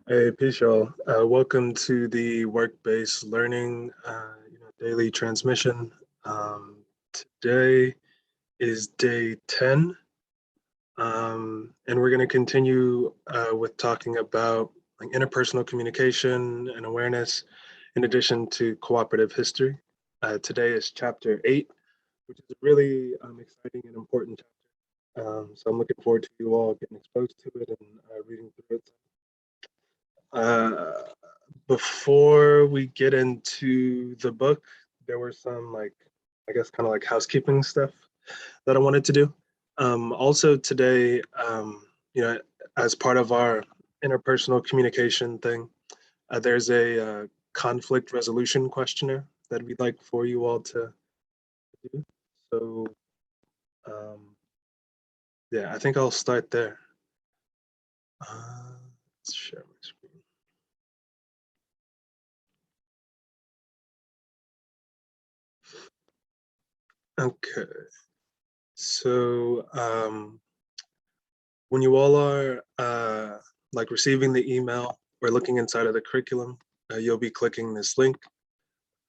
Hey, peace, y'all. Welcome to the work-based learning daily transmission. Today is day 10, and we're going to continue with talking about like interpersonal communication and awareness, in addition to cooperative history. Today is chapter 8, which is a really exciting and important chapter. So I'm looking forward to you all getting exposed to it and reading through it. Before we get into the book, there were some I guess kind of like housekeeping stuff that I wanted to do. Also today, as part of our interpersonal communication thing, there's a conflict resolution questionnaire that we'd like for you all to do. So yeah, I think I'll start there. Let's share my screen. Okay, so when you all are like receiving the email or looking inside of the curriculum, you'll be clicking this link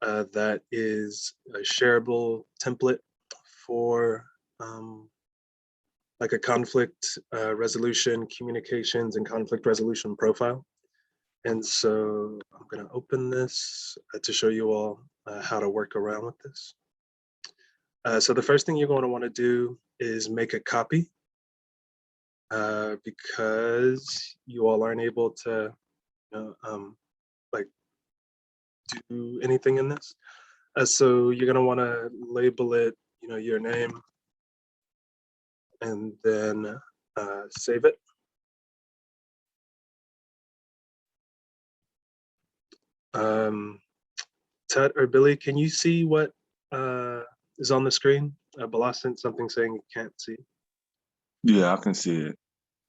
that is a shareable template for like a conflict resolution, communications, and conflict resolution profile. And so I'm going to open this to show you all how to work around with this. So the first thing you're going to want to do is make a copy because you all aren't able to like do anything in this. So you're going to want to label it, your name, and then save it. Ted or Billy, can you see what is on the screen? Bala sent something saying you can't see. Yeah, I can see it.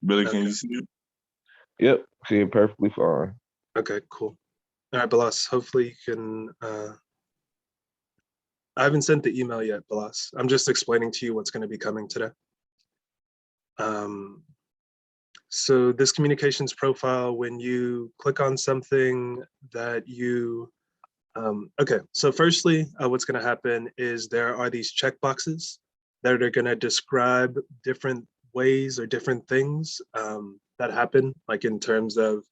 Billy, Okay. can you see it? Yep, see it perfectly fine. Okay, cool. All right, Balas, hopefully you can, I haven't sent the email yet, Balas. I'm just explaining to you what's going to be coming today. So this communications profile, when you click on something that you, okay, so firstly, what's going to happen is there are these checkboxes that are going to describe different ways or different things that happen, like in terms of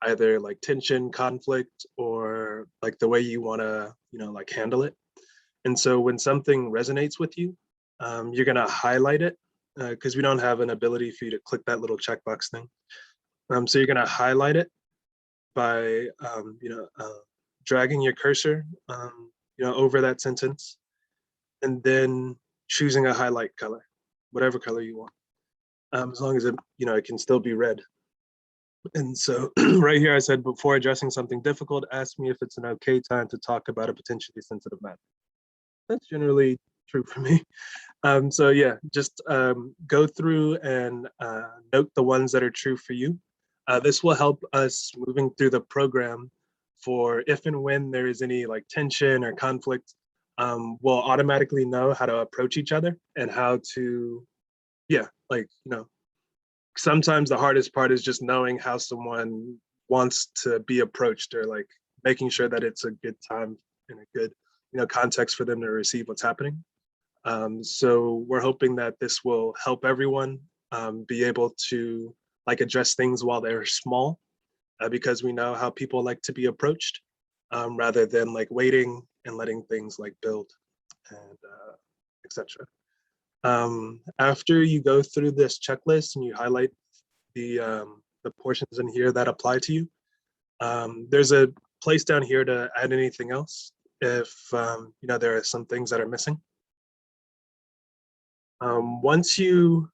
either like tension, conflict, or like the way you want to, like handle it. And so when something resonates with you, you're going to highlight it because we don't have an ability for you to click that little checkbox thing. So you're going to highlight it by, dragging your cursor, over that sentence, and then choosing a highlight color, whatever color you want, as long as it, it can still be red. And so right here, I said, before addressing something difficult, ask me if it's an okay time to talk about a potentially sensitive matter. That's generally true for me. So yeah, just go through and note the ones that are true for you. This will help us moving through the program for if and when there is any like tension or conflict, we'll automatically know how to approach each other and how to, yeah, like, sometimes the hardest part is just knowing how someone wants to be approached or like making sure that it's a good time and a good, context for them to receive what's happening. So we're hoping that this will help everyone be able to like address things while they're small, because we know how people like to be approached rather than like waiting and letting things like build and etc. After you go through this checklist and you highlight the portions in here that apply to you, there's a place down here to add anything else if there are some things that are missing. Once you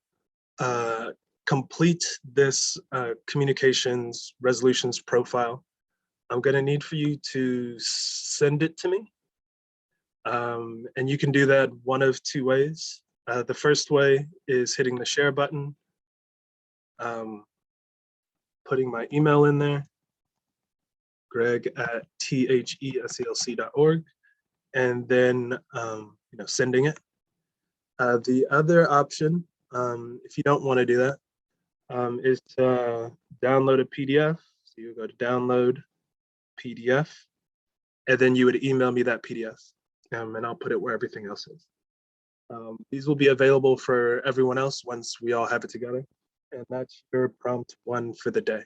complete this communications resolutions profile, I'm going to need for you to send it to me. And you can do that one of two ways. The first way is hitting the share button, putting my email in there, greg@theselc.org, and then sending it. The other option, if you don't want to do that, is to download a PDF. So So you go to download PDF, and then you would email me that PDF, and I'll put it where everything else is. These will be available for everyone else once we all have it together, and that's your prompt 1 for the day.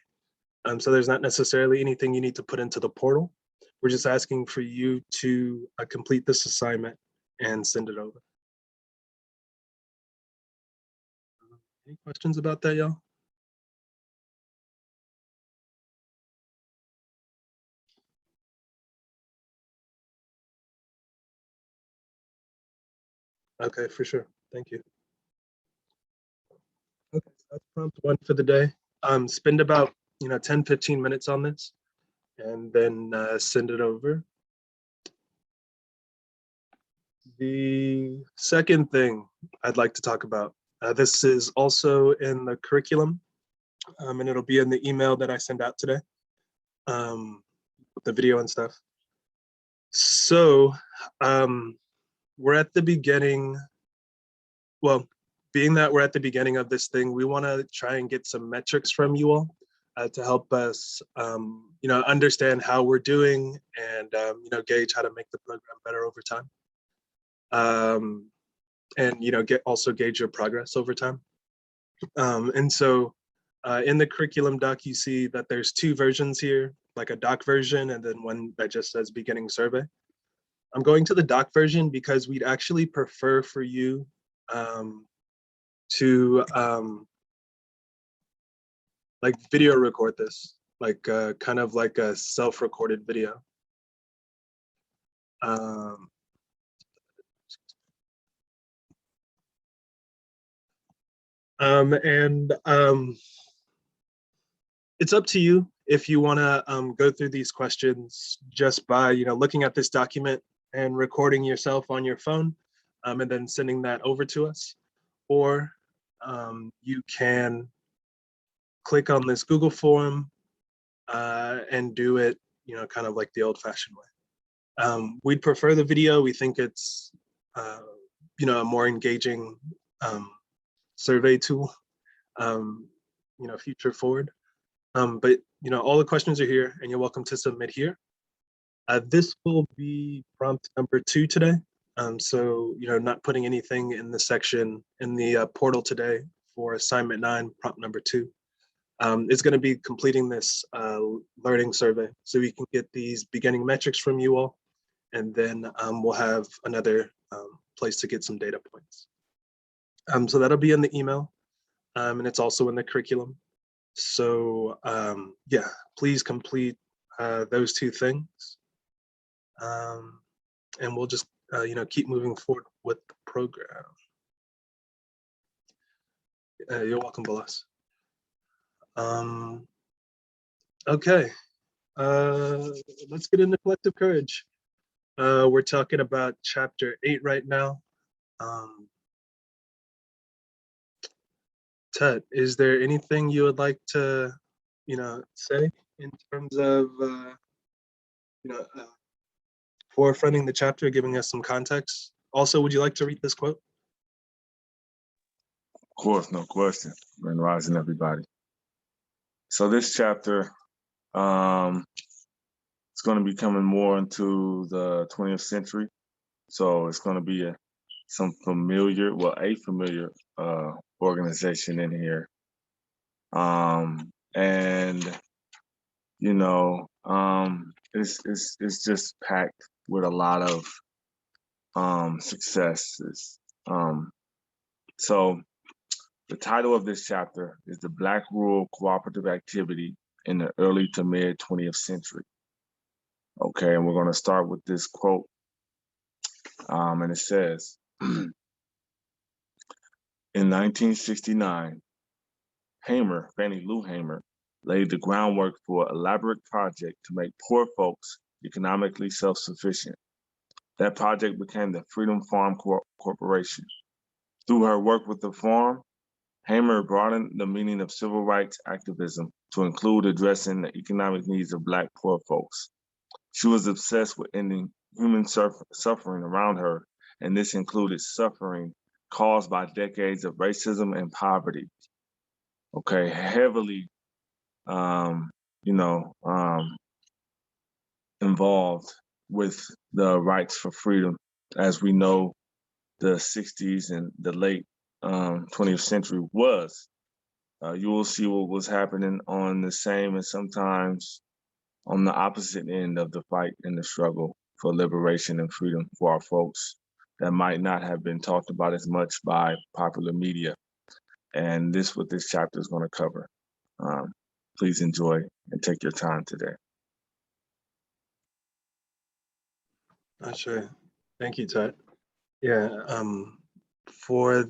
So there's not necessarily anything you need to put into the portal. We're just asking for you to complete this assignment and send it over. Any questions about that, y'all? Okay, for sure. Thank you. Okay, so that's prompt 1 for the day. Spend about 10, 15 minutes on this, and then send it over. The second thing I'd like to talk about, this is also in the curriculum, and it'll be in the email that I send out today, with the video and stuff. So we're at the beginning. Well, being that we're at the beginning of this thing, we want to try and get some metrics from you all to help us, understand how we're doing and, gauge how to make the program better over time. And, also gauge your progress over time. And so in the curriculum doc, you see that there's 2 versions here, like a doc version and then one that just says beginning survey. I'm going to the doc version because we'd actually prefer for you to like video record this, like kind of like a self-recorded video. It's up to you if you want to go through these questions just by looking at this document and recording yourself on your phone, and then sending that over to us, or you can click on this Google form and do it kind of like the old-fashioned way. We'd prefer the video. We think it's a more engaging survey tool, future forward. But all the questions are here, and you're welcome to submit here. This will be prompt number 2 today. So not putting anything in the section in the portal today for assignment 9, prompt number 2. Is going to be completing this learning survey, so we can get these beginning metrics from you all, and then we'll have another place to get some data points. So that'll be in the email, and it's also in the curriculum. So yeah, please complete those 2 things, and we'll just keep moving forward with the program. You're welcome, Bolas. Okay, let's get into collective courage. We're talking about chapter 8 right now. Ted, is there anything you would like to, say in terms of, forefronting the chapter, giving us some context? Also, would you like to read this quote? Of course, no question. Grand rising, everybody. So this chapter, it's going to be coming more into the 20th century. So it's going to be a familiar organization in here. It's just packed with a lot of successes. So the title of this chapter is The Black Rural Cooperative Activity in the Early to Mid 20th Century. Okay, and we're going to start with this quote. And it says, in 1969, Fannie Lou Hamer, laid the groundwork for an elaborate project to make poor folks economically self-sufficient. That project became the Freedom Farm Corporation. Through her work with the farm, Hamer broadened the meaning of civil rights activism to include addressing the economic needs of Black poor folks. She was obsessed with ending human suffering around her, and this included suffering caused by decades of racism and poverty. Okay, heavily involved with the rights for freedom. As we know, the 60s and the late 20th century was. You will see what was happening on the same and sometimes on the opposite end of the fight and the struggle for liberation and freedom for our folks that might not have been talked about as much by popular media. And this what this chapter is going to cover. Please enjoy and take your time today. Sure. Thank you, Ted. Yeah, for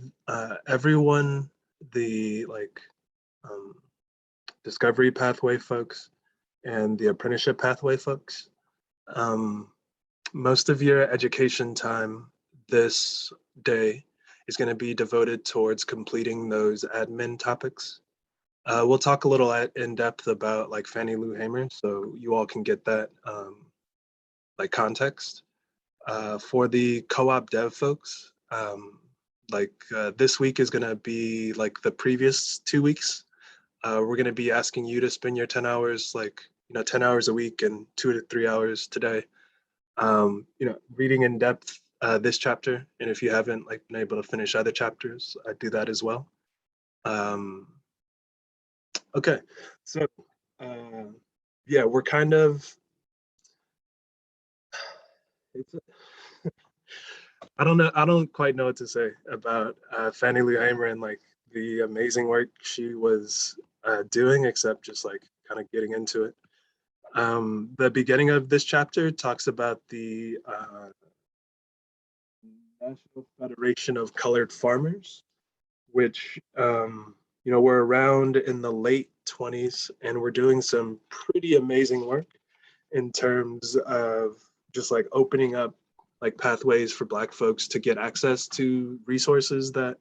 everyone, the discovery pathway folks and the apprenticeship pathway folks, most of your education time this day is going to be devoted towards completing those admin topics. We'll talk a little in depth about like Fannie Lou Hamer, so you all can get that like context. For the co-op dev folks, this week is going to be like the previous 2 weeks. We're going to be asking you to spend your 10 hours, 10 hours a week and 2 to 3 hours today, reading in depth this chapter. And if you haven't been able to finish other chapters, I do that as well. Okay, so yeah, we're kind of, I don't quite know what to say about Fannie Lou Hamer and the amazing work she was doing, except just kind of getting into it. The beginning of this chapter talks about the National Federation of Colored Farmers, which were around in the late 20s and were doing some pretty amazing work in terms of just opening up pathways for Black folks to get access to resources that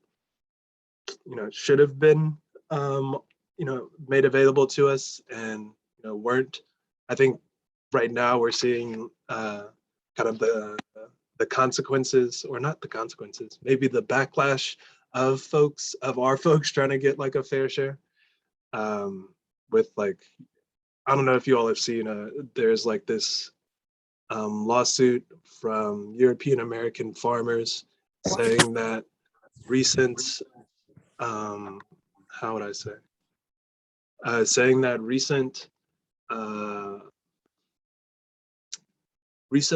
should have been made available to us and weren't. I think right now we're seeing kind of the consequences, or not the consequences, maybe the backlash of our folks trying to get a fair share. With I don't know if you all have seen there's this lawsuit from European American farmers saying that recent how would I say saying that recent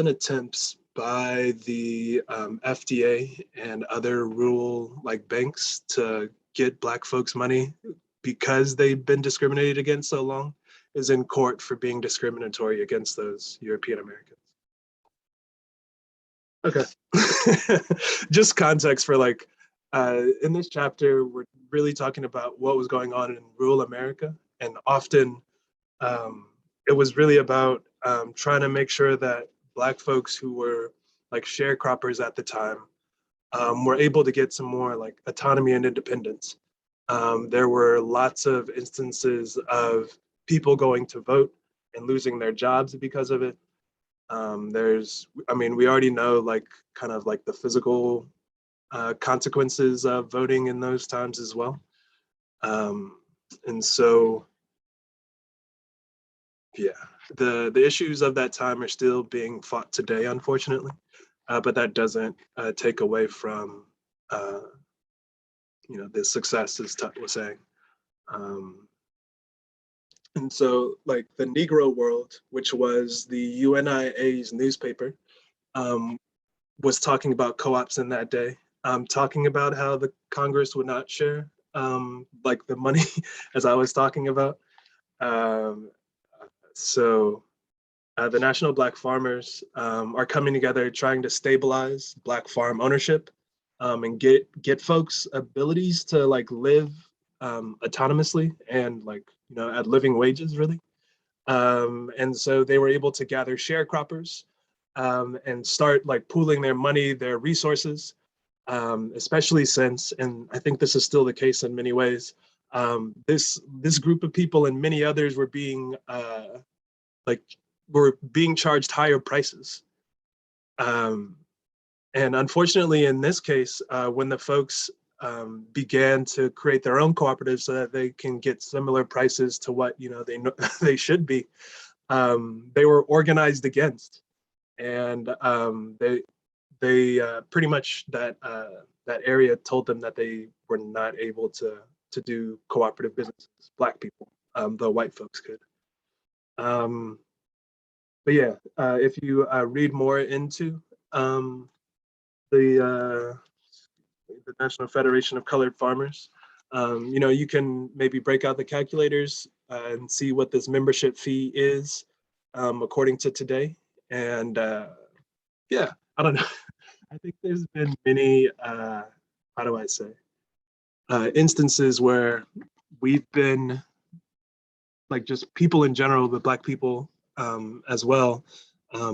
attempts by the FDA and other rural banks to get Black folks money because they've been discriminated against so long is in court for being discriminatory against those European Americans. Okay, just context for in this chapter, we're really talking about what was going on in rural America, and often it was really about trying to make sure that Black folks who were sharecroppers at the time were able to get some more autonomy and independence. There were lots of instances of people going to vote and losing their jobs because of it. We already know the physical consequences of voting in those times as well. And so, yeah, the issues of that time are still being fought today, unfortunately, but that doesn't take away from the success, as Tut was saying. And so the Negro World, which was the UNIA's newspaper, was talking about co-ops in that day, talking about how the Congress would not share the money, as I was talking about. So the National Black Farmers are coming together, trying to stabilize Black farm ownership and get folks abilities to live autonomously and at living wages, really. And so they were able to gather sharecroppers and start pooling their money, their resources, especially since, and I think this is still the case in many ways, this group of people and many others were being charged higher prices. And unfortunately, in this case, when the folks began to create their own cooperatives so that they can get similar prices to what they know they should be. They were organized against, and they pretty much that area told them that they were not able to do cooperative businesses. Black people, though white folks could. But yeah, if you read more into the National Federation of Colored Farmers, you can maybe break out the calculators and see what this membership fee is according to today. And yeah, I don't know. I think there's been many, how do I say, instances where we've been, like, just people in general, but Black people as well,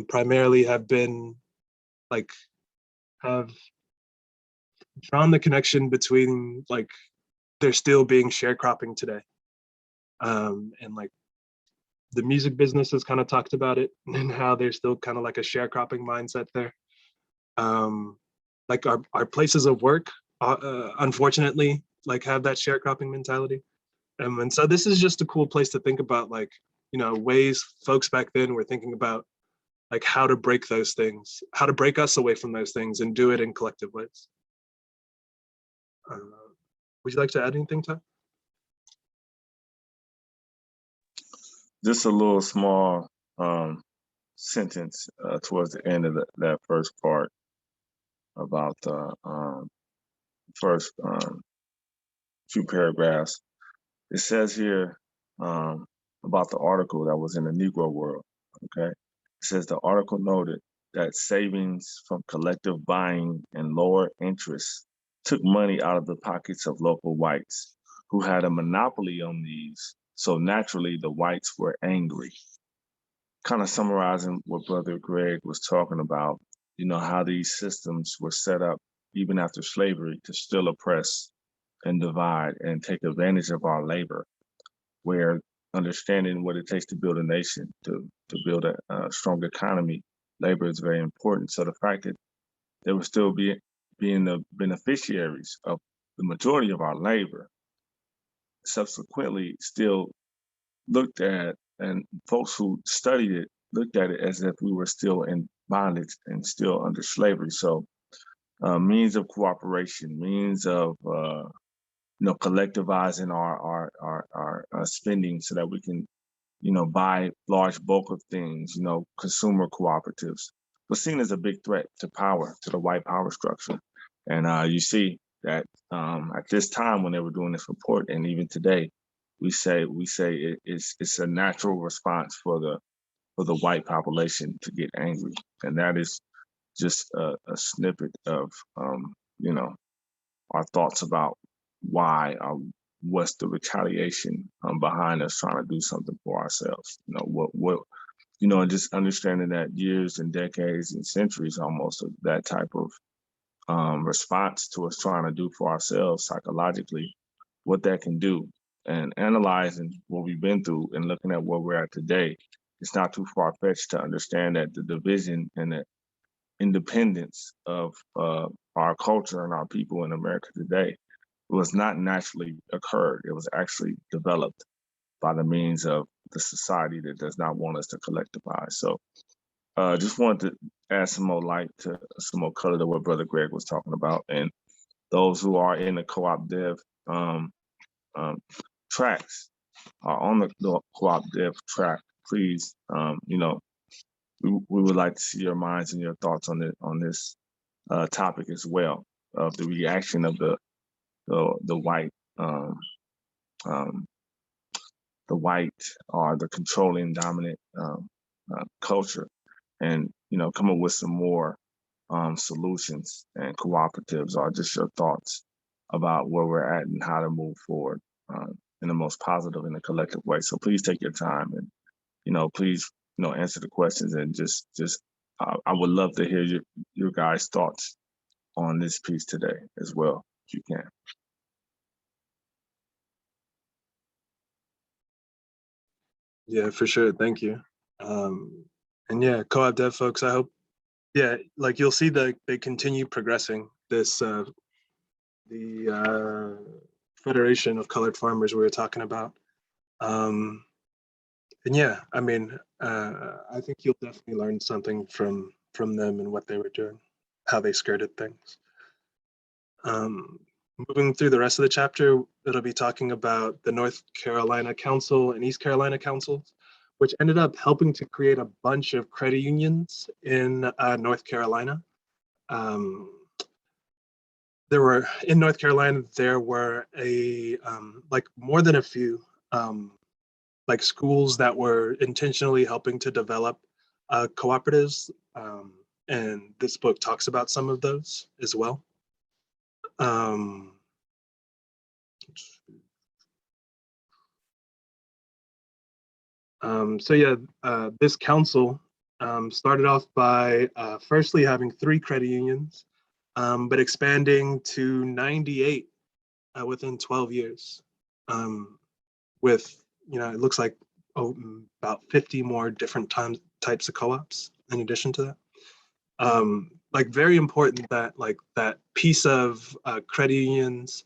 primarily have been, like, have drawn the connection between, like, there still being sharecropping today. And like the music business has kind of talked about it and how there's still kind of like a sharecropping mindset there. Like our places of work, unfortunately, like have that sharecropping mentality. And so this is just a cool place to think about, like, ways folks back then were thinking about, like, how to break those things, how to break us away from those things and do it in collective ways. Would you like to add anything, Ty? Just a little small sentence towards the end of that first part about the first few paragraphs. It says here about the article that was in the Negro World, okay? It says the article noted that savings from collective buying and lower interest took money out of the pockets of local whites who had a monopoly on these. So naturally, the whites were angry. Kind of summarizing what Brother Greg was talking about, how these systems were set up even after slavery to still oppress and divide and take advantage of our labor, where understanding what it takes to build a nation, to build a strong economy, labor is very important. So the fact that they were still being the beneficiaries of the majority of our labor, subsequently still looked at, and folks who studied it looked at it as if we were still in bondage and still under slavery. So means of cooperation, means of collectivizing our spending so that we can buy large bulk of things, consumer cooperatives, was seen as a big threat to power, to the white power structure. And you see that at this time when they were doing this report, and even today, we say it's a natural response for the white population to get angry, and that is just a snippet of our thoughts about why what's the retaliation behind us trying to do something for ourselves. And just understanding that years and decades and centuries almost of that type of response to us trying to do for ourselves psychologically, what that can do, and analyzing what we've been through and looking at where we're at today, it's not too far-fetched to understand that the division and the independence of our culture and our people in America today was not naturally occurred. It was actually developed by the means of the society that does not want us to collectivize. So just wanted to add some more light to some more color to what Brother Greg was talking about. And those who are in the co-op dev tracks, are on the co-op dev track, please, we would like to see your minds and your thoughts on this topic as well, of the reaction of the white the white or the controlling dominant culture, and come up with some more solutions and cooperatives, or just your thoughts about where we're at and how to move forward in the most positive and a collective way. So please take your time and please answer the questions, and just I would love to hear your guys' thoughts on this piece today as well, if you can. Yeah, for sure. Thank you. And yeah, co-op dev folks, I hope, yeah, like you'll see that they continue progressing this the Federation of Colored Farmers we were talking about. And yeah, I mean, I think you'll definitely learn something from them and what they were doing, how they skirted things. Moving through the rest of the chapter, it'll be talking about the North Carolina Council and East Carolina councils, which ended up helping to create a bunch of credit unions in North Carolina. In North Carolina, there were like more than a few like schools that were intentionally helping to develop cooperatives. And this book talks about some of those as well. So yeah, this council started off by firstly having 3 credit unions, but expanding to 98 within 12 years, with, it looks like about 50 more different types of co-ops in addition to that. Like very important that like that piece of credit unions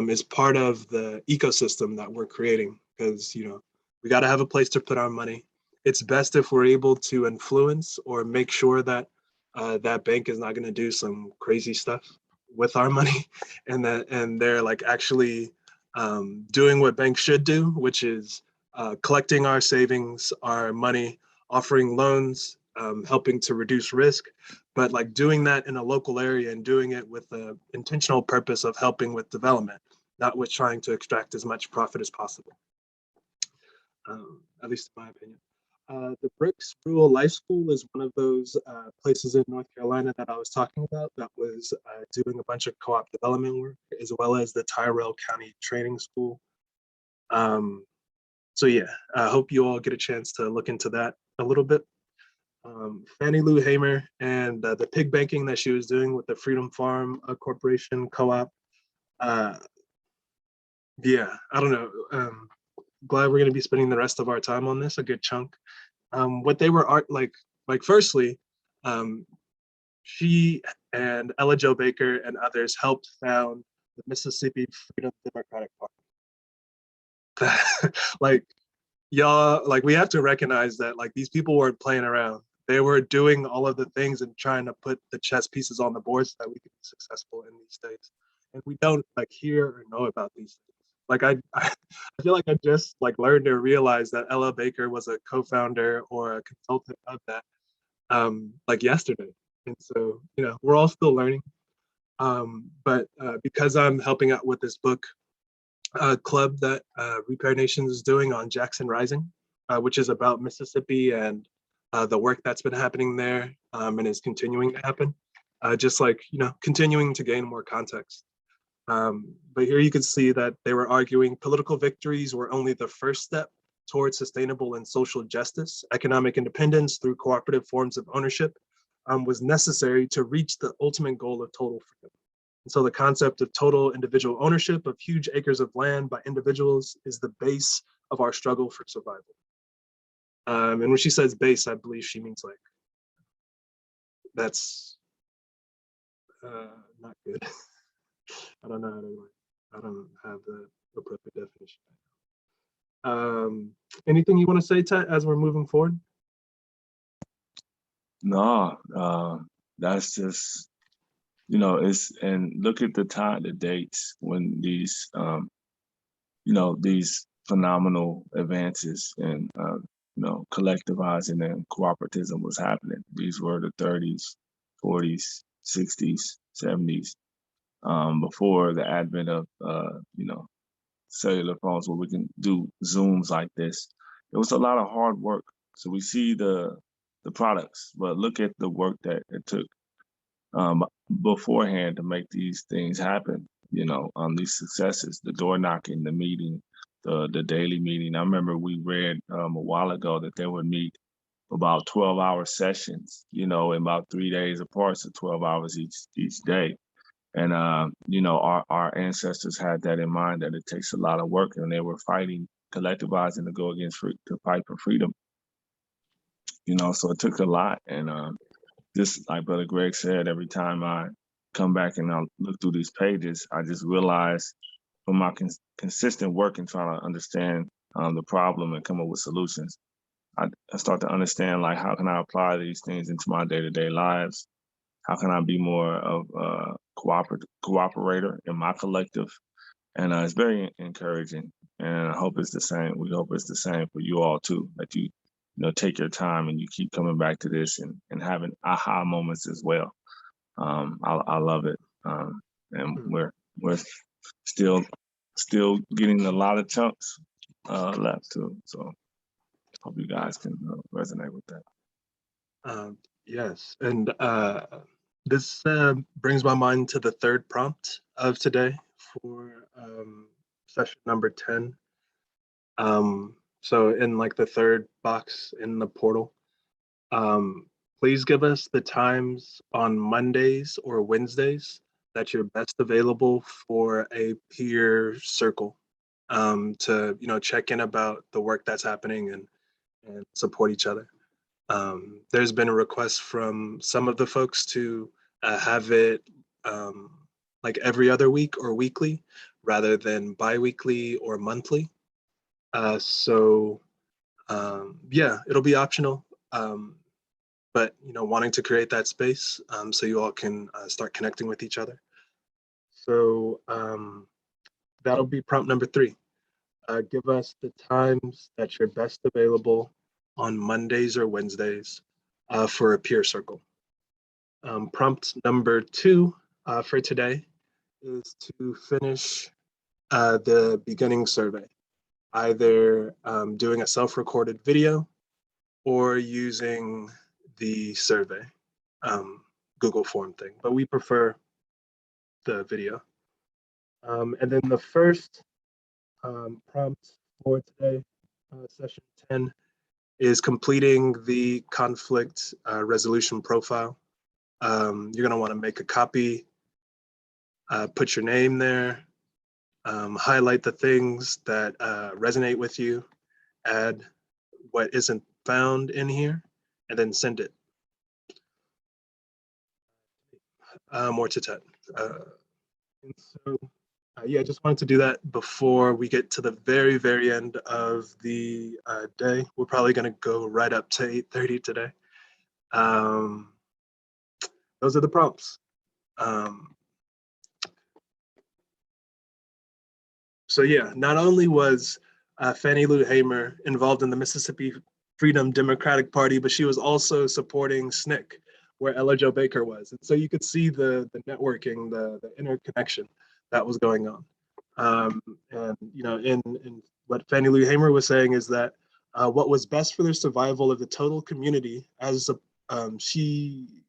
is part of the ecosystem that we're creating, because we got to have a place to put our money. It's best if we're able to influence or make sure that that bank is not going to do some crazy stuff with our money, and they're like actually doing what banks should do, which is collecting our savings, our money, offering loans, helping to reduce risk, but like doing that in a local area and doing it with the intentional purpose of helping with development, not with trying to extract as much profit as possible. At least in my opinion. The Bricks Rural Life School is one of those places in North Carolina that I was talking about that was doing a bunch of co-op development work, as well as the Tyrell County Training School. So yeah, I hope you all get a chance to look into that a little bit. Fannie Lou Hamer and the pig banking that she was doing with the Freedom Farm Corporation co-op. Yeah, I don't know. Glad we're going to be spending the rest of our time on this, a good chunk. What they were like firstly, she and Ella Jo Baker and others helped found the Mississippi Freedom Democratic Party. Like, y'all, like we have to recognize that like these people weren't playing around. They were doing all of the things and trying to put the chess pieces on the board so that we could be successful in these states. And we don't like hear or know about these things. Like I feel like I just like learned to realize that Ella Baker was a co-founder or a consultant of that like yesterday. And so, we're all still learning. But because I'm helping out with this book club that Repair Nations is doing on Jackson Rising, which is about Mississippi and the work that's been happening there and is continuing to happen, just like, continuing to gain more context. But here you can see that they were arguing political victories were only the first step towards sustainable and social justice. Economic independence through cooperative forms of ownership was necessary to reach the ultimate goal of total freedom. And so the concept of total individual ownership of huge acres of land by individuals is the base of our struggle for survival. And when she says base, I believe she means like, that's not good. I don't know how to, I don't have the appropriate definition. Anything you want to say, Ted, as we're moving forward? No, that's just, and look at the dates when these, these phenomenal advances in, collectivizing and cooperativism was happening. These were the 30s, 40s, 60s, 70s, before the advent of, cellular phones where we can do Zooms like this. It was a lot of hard work. So we see the products, but look at the work that it took beforehand to make these things happen, these successes, the door knocking, the meeting, the daily meeting. I remember we read a while ago that they would meet about 12-hour sessions, in about 3 days apart, so 12 hours each day. And, our ancestors had that in mind, that it takes a lot of work, and they were fighting, collectivizing to go against, to fight for freedom. So it took a lot. And just like Brother Greg said, every time I come back and I'll look through these pages, I just realized from my consistent work in trying to understand the problem and come up with solutions, I start to understand, like, how can I apply these things into my day-to-day lives? How can I be more of a cooperator in my collective? And it's very encouraging. And I hope it's the same. We hope it's the same for you all too, that you take your time and you keep coming back to this and having aha moments as well. I love it. And we're still getting a lot of chunks left too. So hope you guys can resonate with that. Yes, and this brings my mind to the third prompt of today for session number 10. So in like the third box in the portal, please give us the times on Mondays or Wednesdays that you're best available for a peer circle to check in about the work that's happening and support each other. There's been a request from some of the folks to have it like every other week or weekly rather than bi-weekly or monthly. So yeah, it'll be optional, but wanting to create that space so you all can start connecting with each other. So that'll be prompt number 3. Give us the times that you're best available on Mondays or Wednesdays for a peer circle. Prompt number 2 for today is to finish the beginning survey, either doing a self-recorded video or using the survey Google form thing, but we prefer the video. And then the first prompt for today, session 10, is completing the conflict resolution profile. You're gonna wanna make a copy, put your name there, highlight the things that resonate with you, add what isn't found in here, and then send it. More to Ted. And so, yeah, just wanted to do that before we get to the very, very end of the day. We're probably gonna go right up to 8:30 today. Those are the prompts. So yeah, not only was Fannie Lou Hamer involved in the Mississippi Freedom Democratic Party, but she was also supporting SNCC, where Ella Jo Baker was. And so you could see the networking, the interconnection that was going on. And in what Fannie Lou Hamer was saying is that what was best for the survival of the total community, as she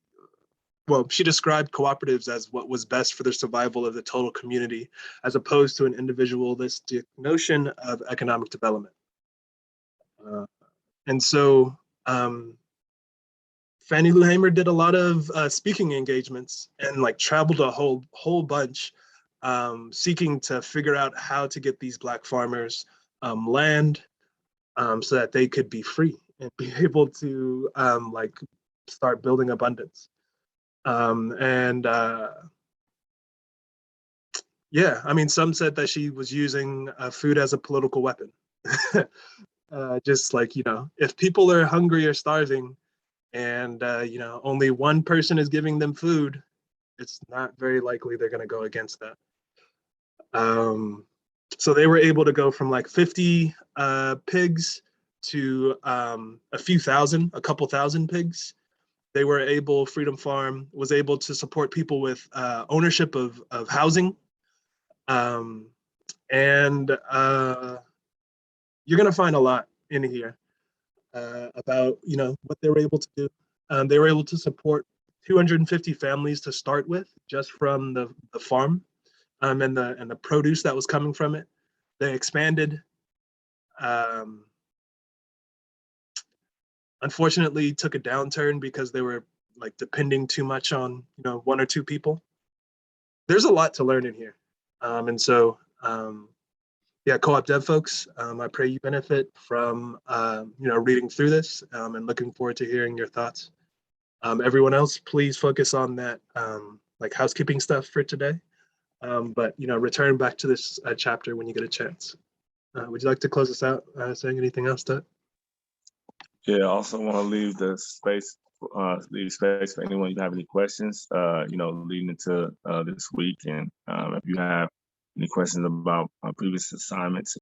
described cooperatives as what was best for the survival of the total community, as opposed to an individualistic notion of economic development. And so Fannie Lou Hamer did a lot of speaking engagements and like traveled a whole bunch, seeking to figure out how to get these Black farmers land so that they could be free and be able to like start building abundance. Yeah, I mean, some said that she was using food as a political weapon. Just like, if people are hungry or starving and, only one person is giving them food, it's not very likely they're going to go against that. So they were able to go from like 50 pigs to a couple thousand pigs. They were able, Freedom Farm was able to support people with ownership of housing. And you're gonna find a lot in here about what they were able to do. They were able to support 250 families to start with, just from the farm and the produce that was coming from it. They expanded. Unfortunately, took a downturn because they were like depending too much on 1 or 2 people. There's a lot to learn in here, and so yeah, co-op dev folks, I pray you benefit from reading through this and looking forward to hearing your thoughts. Everyone else, please focus on that like housekeeping stuff for today. But return back to this chapter when you get a chance. Would you like to close us out saying anything else, Doug? Yeah, I also want to leave space for anyone you have any questions, leading into this week. And if you have any questions about previous assignments